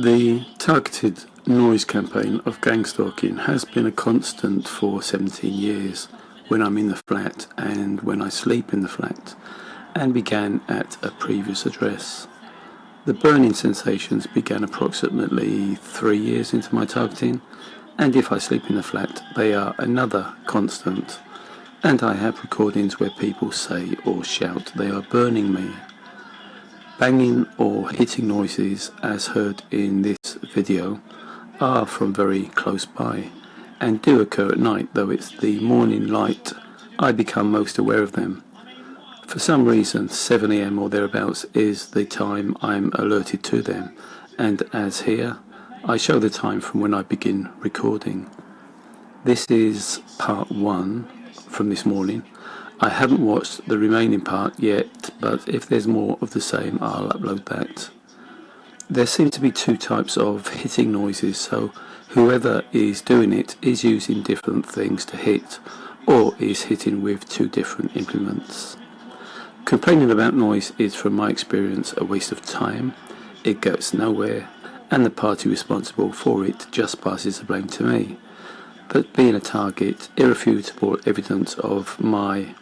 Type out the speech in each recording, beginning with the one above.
The targeted noise campaign of Gangstalking has been a constant for 17 years when I'm in the flat and when I sleep in the flat, and began at a previous address. The burning sensations began approximately 3 years into my targeting, and if I sleep in the flat they are another constant, and I have recordings where people say or shout they are burning me. Banging or hitting noises, as heard in this video, are from very close by and do occur at night, though it's the morning light I become most aware of them. For some reason 7 AM or thereabouts is the time I'm alerted to them, and as here, I show the time from when I begin recording. This is part 1 from this morning. I haven't watched the remaining part yet, but if there's more of the same I'll upload that. There seem to be 2 types of hitting noises, so whoever is doing it is using different things to hit, or is hitting with 2 different implements. Complaining about noise is, from my experience, a waste of time. It goes nowhere, and the party responsible for it just passes the blame to me. But being a target, irrefutable evidence of my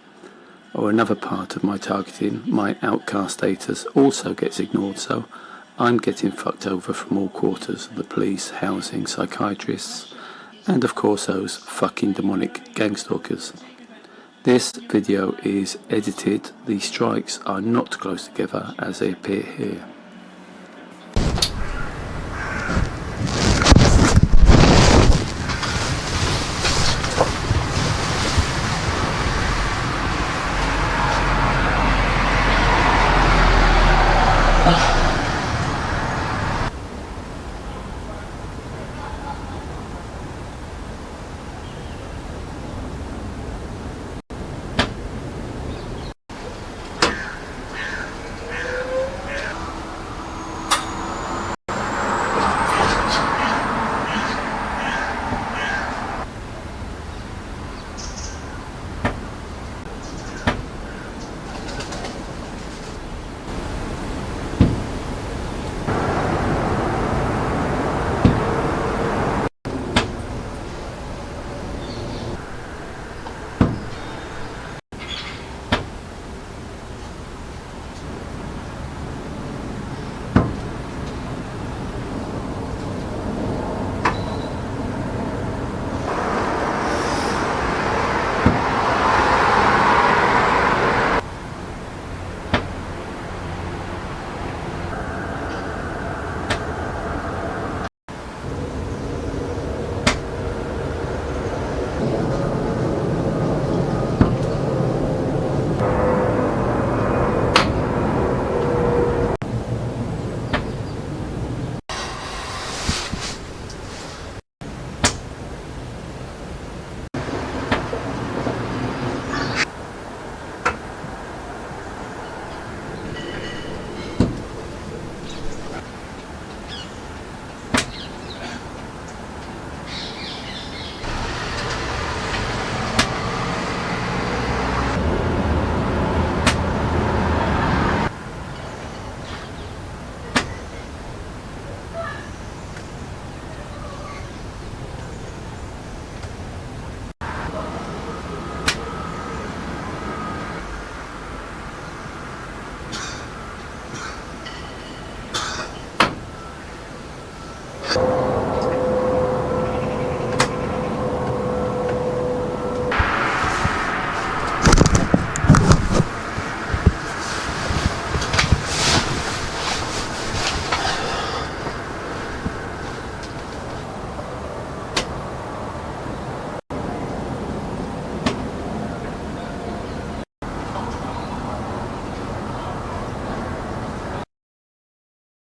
or another part of my targeting, my outcast status, also gets ignored, so I'm getting fucked over from all quarters of the police, housing, psychiatrists, and of course those fucking demonic gangstalkers. This video is edited. The strikes are not close together as they appear here.